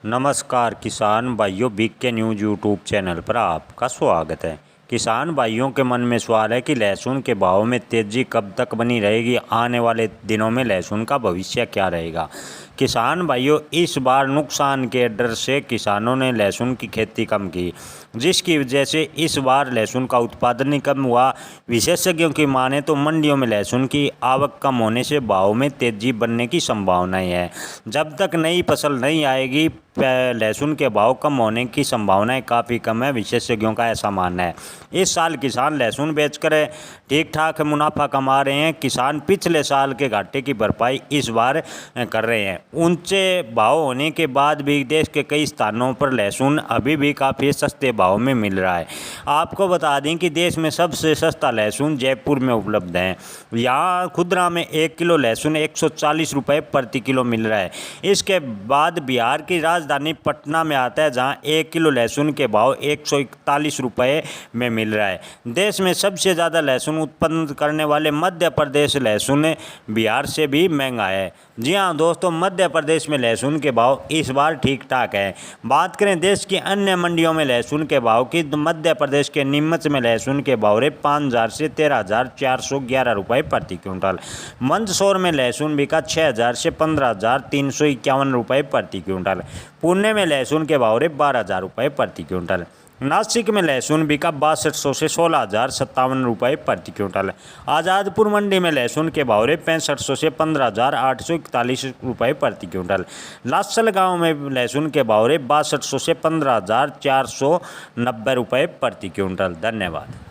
नमस्कार किसान भाइयों, बीके न्यूज़ यूट्यूब चैनल पर आपका स्वागत है। किसान भाइयों के मन में सवाल है कि लहसुन के भाव में तेज़ी कब तक बनी रहेगी। आने वाले दिनों में लहसुन का भविष्य क्या रहेगा। किसान भाइयों, इस बार नुकसान के डर से किसानों ने लहसुन की खेती कम की, जिसकी वजह से इस बार लहसुन का उत्पादन ही कम हुआ। विशेषज्ञों की माने तो मंडियों में लहसुन की आवक कम होने से भाव में तेज़ी बनने की संभावनाएं है। जब तक नई फसल नहीं आएगी, लहसुन के भाव कम होने की संभावनाएं काफ़ी कम है। विशेषज्ञों का ऐसा मानना है। इस साल किसान लहसुन बेचकर ठीक ठाक मुनाफा कमा रहे हैं। किसान पिछले साल के घाटे की भरपाई इस बार कर रहे हैं। ऊंचे भाव होने के बाद भी देश के कई स्थानों पर लहसुन अभी भी काफ़ी सस्ते भाव में मिल रहा है। आपको बता दें कि देश में सबसे सस्ता लहसुन जयपुर में उपलब्ध है। यहाँ खुदरा में 1 किलो लहसुन 140 रुपये प्रति किलो मिल रहा है। इसके बाद बिहार की राजधानी पटना में आता है, जहाँ 1 किलो लहसुन के भाव 141 रुपये में मिल रहा है। देश में सबसे ज़्यादा लहसुन उत्पन्न करने वाले मध्य प्रदेश लहसुन बिहार से भी महंगा है। जी हाँ दोस्तों, मध्य प्रदेश में लहसुन के भाव इस बार ठीक ठाक है। बात करें देश की अन्य मंडियों में लहसुन के भाव की, तो मध्य प्रदेश के नीमच में लहसुन के भाव रहे 5,000 से 13,411 रुपये प्रति क्विंटल। मंदसौर में लहसुन बिका 6,000 से 15,351 रुपये प्रति क्विंटल। पुणे में लहसुन के भाव रहे 12,000 रुपये प्रति क्विंटल। नासिक में लहसुन बिका 6200 से 16,057 रुपये प्रति क्विंटल। आज़ादपुर मंडी में लहसुन के भाव रहे 6500 से 15,841 रुपये प्रति क्विंटल। लासल गांव में लहसुन के भाव रहे 6200 से 15,490 रुपये प्रति क्विंटल। धन्यवाद।